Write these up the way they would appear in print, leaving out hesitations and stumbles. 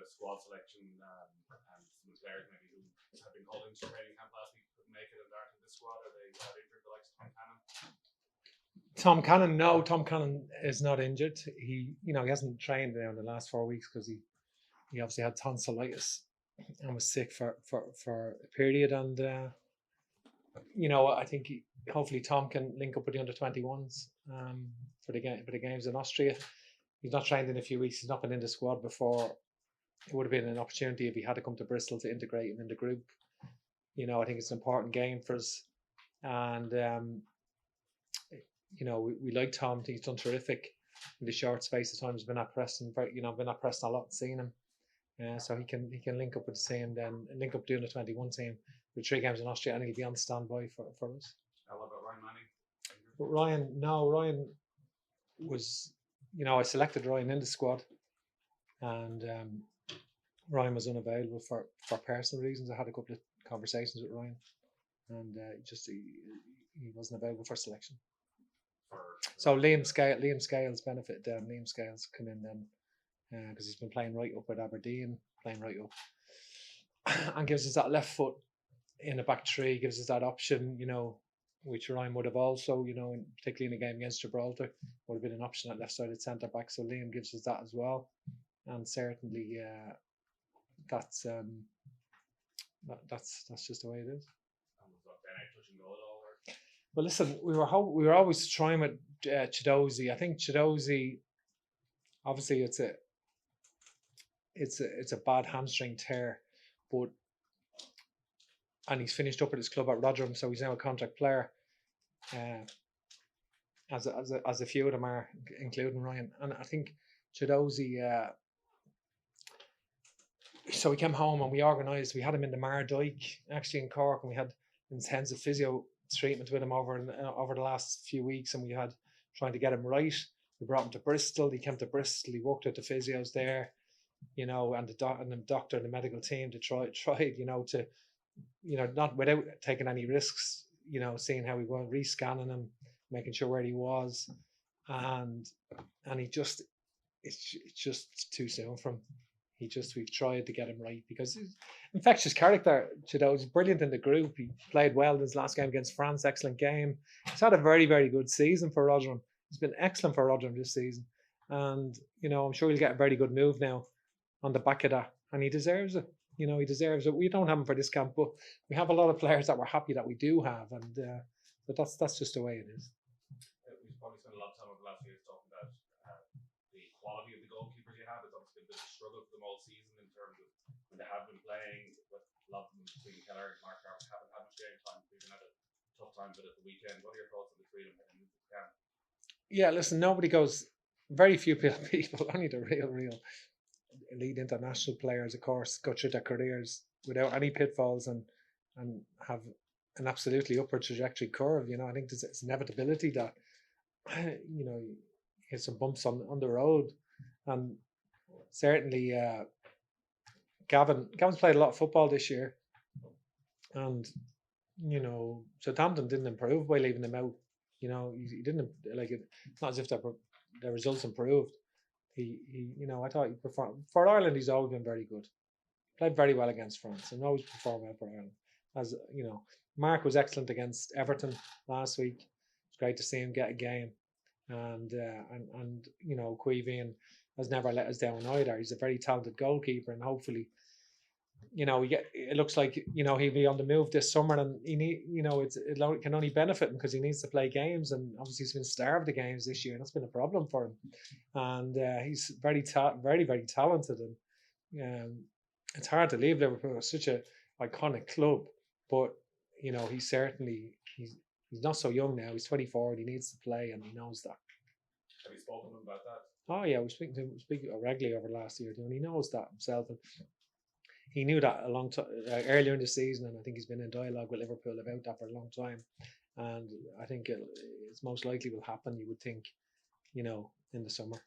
squad selection and some players maybe who have been called into training camp last week couldn't make it and aren't in the squad? Are they injured, the likes of Tom Cannon? Tom Cannon, no. Tom Cannon is not injured. He hasn't trained now in the last 4 weeks because he obviously had tonsillitis and was sick for a period. And I think hopefully Tom can link up with the under-21s for the games in Austria. He's not trained in a few weeks. He's not been in the squad before. It would have been an opportunity if he had to come to Bristol to integrate him in the group. I think it's an important game for us. And we like Tom. I think he's done terrific in the short space of time. He's been at Preston, been at Preston a lot, seen him. So he can link up with the team, then link up with the under-21 team with 3 games in Austria, and he'll be on standby for us. What about Ryan Manning? But Ryan was, I selected Ryan in the squad, and Ryan was unavailable for personal reasons. I had a couple of conversations with Ryan, and he wasn't available for selection. So Liam Scales benefited them. Liam Scales come in then because he's been playing right up with Aberdeen, playing right up, and gives us that left foot in the back three, gives us that option, which Ryan would have also, particularly in the game against Gibraltar, would have been an option at left-sided centre back. So Liam gives us that as well, and certainly that's just the way it is. Well, listen, we were always trying with Chidozie. I think Chidozie, obviously, it's a bad hamstring tear, and he's finished up at his club at Rotherham, so he's now a contract player. As a few of them are, including Ryan, and I think Chidozie. So we came home and we organised. We had him in the Mardyke, actually in Cork, and we had intensive physio treatment with him over the last few weeks, and we had trying to get him right. We brought him to Bristol. He came to Bristol. He worked with the physios there, and the doctor and the medical team to try, to, not without taking any risks, seeing how he was, re-scanning him, making sure where he was, and it's just too soon for him. We've tried to get him right because he's infectious character. He's brilliant in the group. He played well in his last game against France. Excellent game. He's had a very, very good season for Rotherham. He's been excellent for Rotherham this season. And, I'm sure he'll get a very good move now on the back of that. And he deserves it. He deserves it. We don't have him for this camp, but we have a lot of players that we're happy that we do have. And but that's just the way it is. We've probably spent a lot of time over the last few years talking about the quality of the goalkeepers you have. It's obviously been a bit of a struggle for them all season in terms of when they have been playing. With a lot of them, Stephen Keller and Mark Carver, haven't had much game time. We've been had a tough time with it at the weekend. What are your thoughts on the three of them heading into the camp? Yeah, listen, nobody goes. Very few people, only the real elite international players, of course, go through their careers without any pitfalls and have an absolutely upward trajectory curve. I think there's inevitability that you hit some bumps on the road, and certainly Gavin's played a lot of football this year, and Southampton didn't improve by leaving him out. He didn't like it. It's not as if the results improved. I thought he performed for Ireland. He's always been very good. Played very well against France and always performed well for Ireland. As Mark was excellent against Everton last week. It's great to see him get a game, and Queeveen has never let us down either. He's a very talented goalkeeper, and hopefully, it looks like he'll be on the move this summer, and it can only benefit him because he needs to play games, and obviously he's been starved of games this year, and that's been a problem for him. And he's very very talented, and it's hard to leave Liverpool. It's such a iconic club, but he's not so young now. He's 24 and he needs to play, and he knows that. Have you spoken to him about that? Oh yeah, we speak regularly over the last year, and he knows that himself. And he knew that a long time earlier in the season, and I think he's been in dialogue with Liverpool about that for a long time. And I think it's most likely will happen. You would think, in the summer.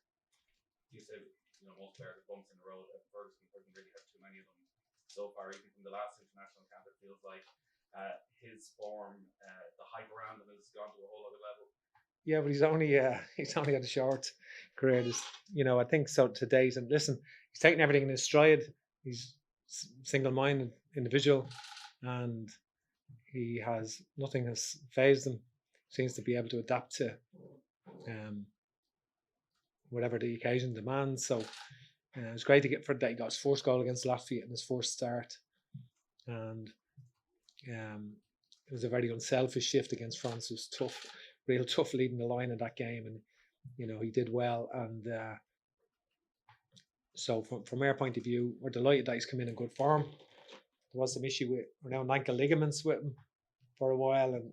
You said most players have bumps in the road. Ferguson doesn't really have too many of them so far. Even from the last international camp, it feels like his form, the hype around him has gone to a whole other level. Yeah, but he's only had a short career. I think so to date. And listen, he's taking everything in his stride. He's single-minded individual, and nothing has phased him. Seems to be able to adapt to whatever the occasion demands. So it's great to get for that. He got his first goal against Latvia in his first start, and it was a very unselfish shift against France. It was tough, real tough leading the line in that game, and he did well. And so from our point of view, we're delighted that he's come in good form. There was some issue with renowned ankle ligaments with him for a while, and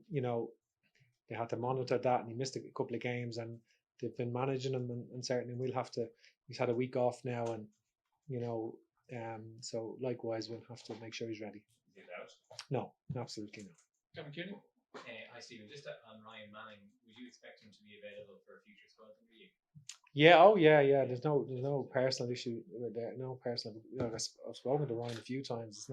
they had to monitor that, and he missed a couple of games, and they've been managing him, and certainly he's had a week off now, and so likewise we'll have to make sure he's ready. No, absolutely not. Kevin Kearney? Hi Stephen, just on Ryan Manning, would you expect him to be available for a future squad under you? Yeah, oh yeah. There's no personal issue with that. No personal. I've spoken to Ryan a few times.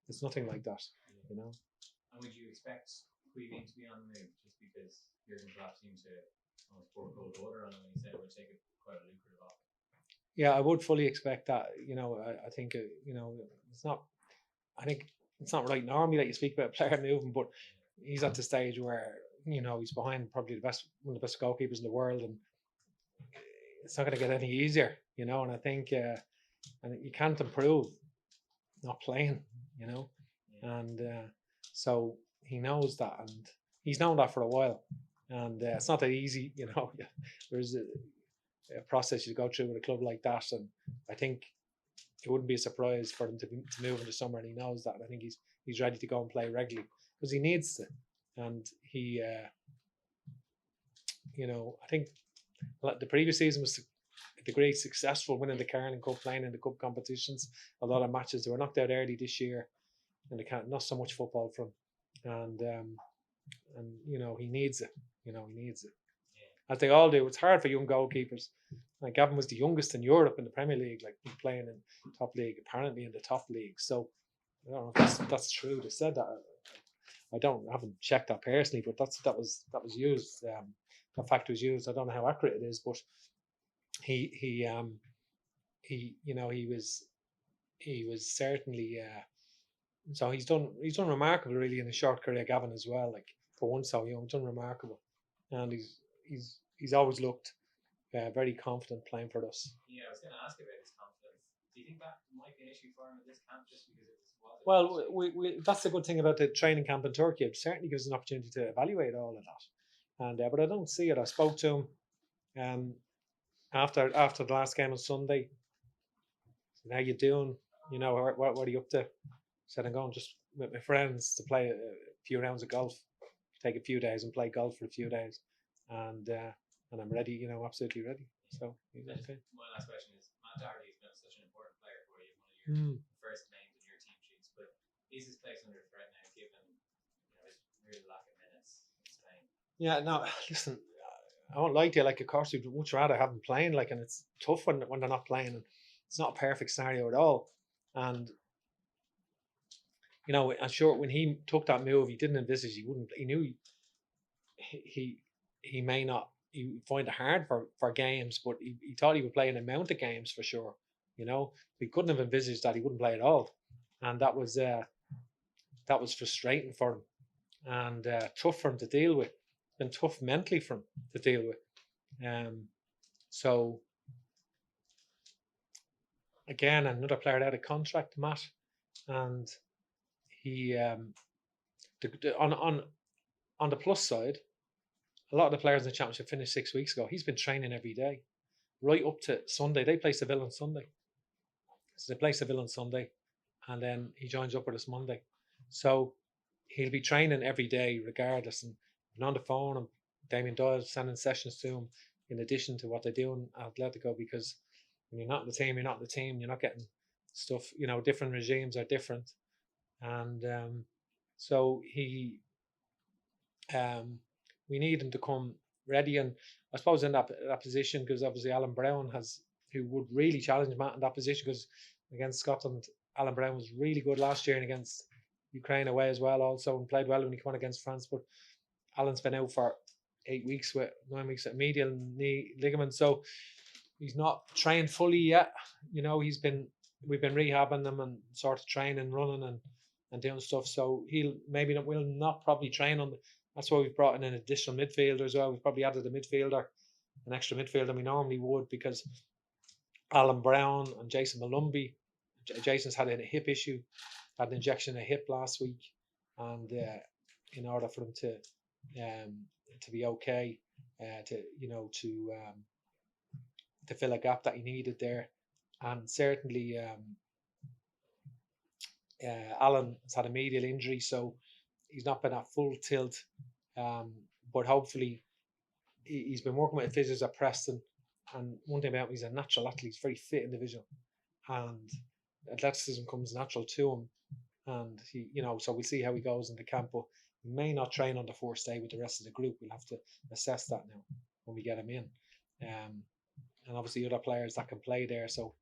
It's nothing like that. And would you expect Queeveen to be on the move just because Jurgen Klopp seemed to almost pour cold water on him when he said it would take quite a lucrative offer? Yeah, I would fully expect that. I think it's not. I think it's not right normally that you speak about a player moving, but he's at the stage where he's behind probably one of the best goalkeepers in the world, and it's not going to get any easier. And I think and you can't improve not playing. And so he knows that, and he's known that for a while, and it's not that easy. There's a process you go through with a club like that, and I think it wouldn't be a surprise for him to move in the summer, and he knows that. I think he's ready to go and play regularly because he needs to, and he I think the previous season was the great successful, winning the Carling Cup, playing in the cup competitions, a lot of matches. They were knocked out early this year, and they can't, not so much football from, and he needs it. He needs it, as they all do. It's hard for young goalkeepers. Like Gavin was the youngest in Europe in the Premier League, like playing in top league, apparently in the top league. So I don't know if that's true. They said that. I haven't checked that personally, but that was used. That fact was used. I don't know how accurate it is, but he was certainly so he's done remarkable really in his short career, Gavin, as well. Like for one so young, done remarkable, and he's always looked very confident playing for us. Yeah, I was going to ask about his confidence. Do you think that might be an issue for him at this camp, just because it was? Well, we that's the good thing about the training camp in Turkey. It certainly gives us an opportunity to evaluate all of that, and but I don't see it. I spoke to him after the last game on Sunday. So how you doing? What are you up to? I said I'm going just with my friends to play a few rounds of golf, take a few days and play golf for a few days, and I'm ready. Absolutely ready. So okay. My last question is: Matt Doherty has been such an important player for you, one of your first names in your team sheets, but is his place under threat now, given his real lack of minutes in Spain? Yeah, no, listen, I won't lie to you. Like, of course, we'd much rather have them playing. Like, and it's tough when they're not playing, and it's not a perfect scenario at all. And I'm sure when he took that move, he didn't envisage he wouldn't. He knew he may not. He would find it hard for games, but he thought he would play an amount of games for sure. We couldn't have envisaged that he wouldn't play at all, and that was frustrating for him and tough for him to deal with. Been tough mentally for him to deal with. So again, another player out of contract, Matt, and he on the plus side, a lot of the players in the championship finished 6 weeks ago. He's been training every day, right up to Sunday. They play Seville on Sunday, so they play Seville on Sunday, and then he joins up with us Monday. So he'll be training every day, regardless, and on the phone. And Damien Doyle sending sessions to him in addition to what they do in Atletico, because when you're not in the team, you're not in the team. You're not getting stuff. Different regimes are different, and so he. We need him to come ready, and I suppose in that position, because obviously Alan Brown who would really challenge Matt in that position, because against Scotland, Alan Brown was really good last year, and against Ukraine away as well also, and played well when he won against France. But Alan's been out for 9 weeks with medial knee ligament, so he's not trained fully yet. You know, we've been rehabbing him and sort of training, running and doing stuff. So will not probably train on. That's why we've brought in an additional midfielder as well. We've probably added an extra midfielder than we normally would, because Alan Brown and Jason Malumbi. Jason's had a hip issue, had an injection in a hip last week, and in order for him to be okay, to fill a gap that he needed there, and certainly Alan has had a medial injury, so he's not been at full tilt, but hopefully he's been working with physios at Preston, and one thing about him, he's a natural athlete. He's very fit individual, and athleticism comes natural to him, and so we'll see how he goes in the camp, but he may not train on the first day with the rest of the group. We'll have to assess that now when we get him in, and obviously other players that can play there. So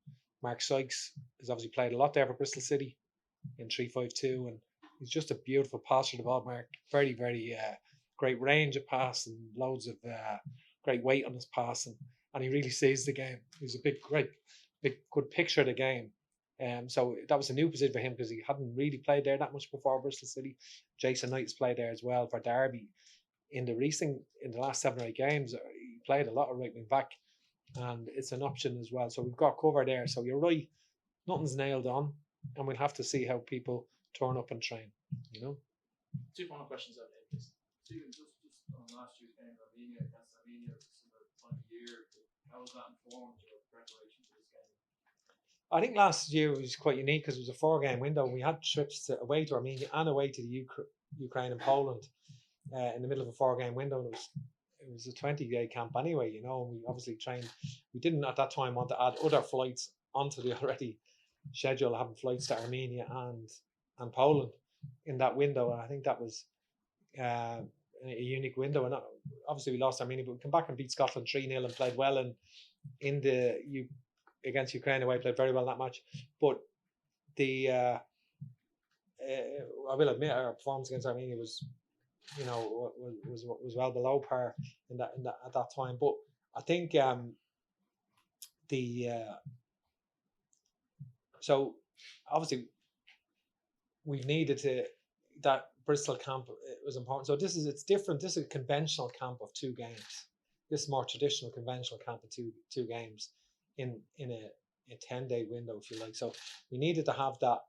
Mark Sykes has obviously played a lot there for Bristol City in 3-5-2, and he's just a beautiful passer of the ball, Mark. Very, very great range of pass and loads of great weight on his passing, and he really sees the game. He's a good picture of the game. So that was a new position for him, because he hadn't really played there that much before Bristol City. Jason Knight's played there as well for Derby in the last 7 or 8 games. He played a lot of right wing back, and it's an option as well. So we've got cover there. So you're right, nothing's nailed on, and we'll have to see how people turn up and train. Two final questions out of this. Stephen, just on last year's game, Armenia against Armenia, it's a similar time of year. How has that informed your preparation for this game? I think last year was quite unique because it was a 4-game window. We had trips away to Armenia and away to the Ukraine and Poland in the middle of a 4-game window. And it was a 20-day camp anyway, and we obviously trained. We didn't at that time want to add other flights onto the already schedule, having flights to Armenia and Poland in that window. And I think that was a unique window. And obviously we lost Armenia, but we come back and beat Scotland 3-0 and played well against Ukraine away, played very well that match. But I will admit our performance against Armenia was well below par at that time. But I think so obviously we needed that Bristol camp. It was important. So it's different. This is a conventional camp of 2 games. This is more traditional conventional camp of two games in a 10-day window, if you like. So we needed to have that,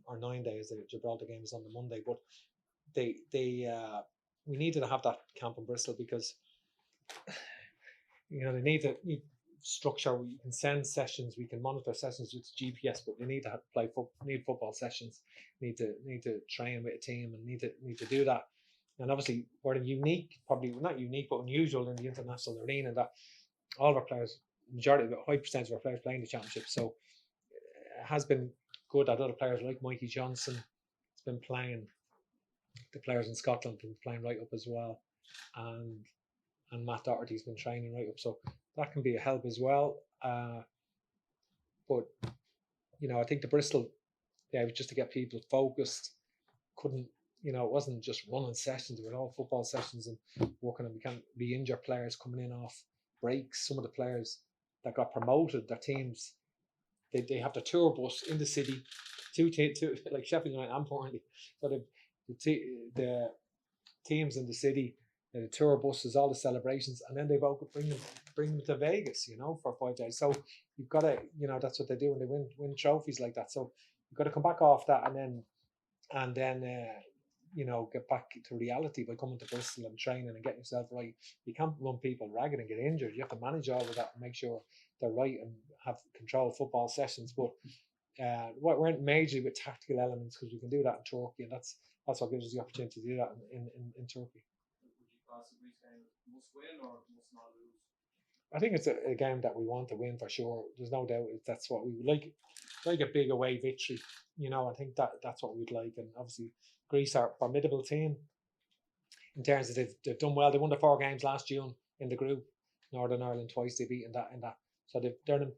or 9 days. The Gibraltar game is on the Monday, but we needed to have that camp in Bristol because they need structure. We can send sessions, we can monitor sessions with GPS, but we need to need football sessions. Need to train with a team and need to do that. And obviously, we're unique, probably not unique, but unusual in the international arena that all of our players, a high percentage of our players playing the championship. So it has been good that other players like Mikey Johnson has been playing. The players in Scotland have been playing right up as well, and Matt Doherty's been training right up. So that can be a help as well. But I think the Bristol, just to get people focused, it wasn't just running sessions. It was all football sessions and working on. We can't re-injure players coming in off breaks. Some of the players that got promoted, their teams, they have the tour bus in the city, two like Sheffield United and Burnley. So the teams in the city, the tour buses, all the celebrations, and then they bring them to Vegas, for 5 days. So you've got to, that's what they do when they win trophies like that. So you've got to come back off that and then get back to reality by coming to Bristol and training and getting yourself right. You can't run people ragged and get injured. You have to manage all of that and make sure they're right and have controlled football sessions. But we weren't majorly with tactical elements because we can do that in Turkey, and that's what gives us the opportunity to do that in Turkey. Would you class the Greece game must win or must not lose? I think it's a game that we want to win for sure. There's no doubt that's what we would like a big away victory. I think that's what we'd like. And obviously Greece are a formidable team in terms of they've done well. They won the 4 games last June in the group. Northern Ireland twice, they beat in that. So they're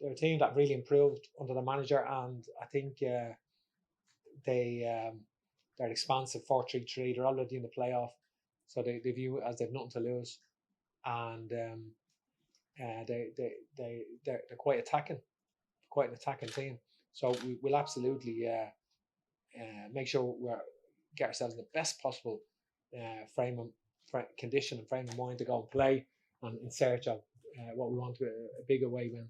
a team that really improved under the manager, and I think they're expansive 4-3-3. They're already in the playoff, so they view it as they've nothing to lose. and they're quite attacking, quite an attacking team. So we'll absolutely make sure we get ourselves in the best possible condition and frame of mind to go and play, and in search of what we want to a big away win,